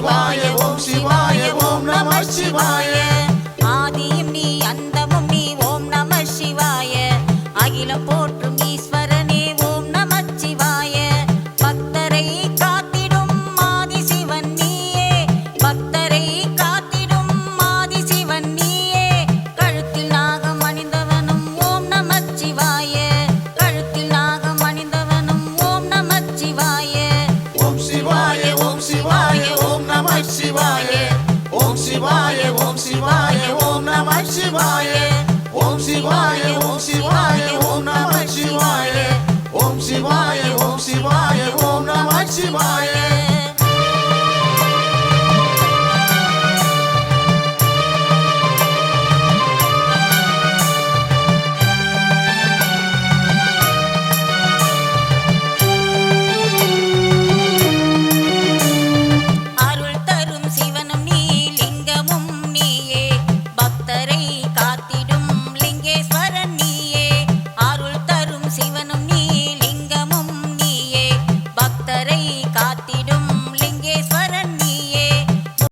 சிவாய ஓம் சிவாய ஓம் நம சிவாய ஆதியும் நீ அந்தமும் நீ ஓம் நம சிவாய அகிலம் போற்றும் ஈஸ்வரனே ஓம் நம சிவாய பக்தரை காத்திடும் ஆதி சிவன் நீயே பக்தரை காத்திடும் ஆதி சிவன் நீயே கழுத்தில் நாகம் அணிந்தவனும் ஓம் நம சிவாய கழுத்தில் நாகம் அணிந்தவனும் ஓம் நம சிவாய ஓம் சிவாய ஓம் சிவாய ஓம் நம சிவாய ஓம் சிவாய ஓம் சிவாய ஓம் நம சிவாய ஓம் சிவாய ஓம் சிவாய ஓம் நம சிவாய ஓம் சிவாய ஓம் சிவாய ஓம் நம சிவாய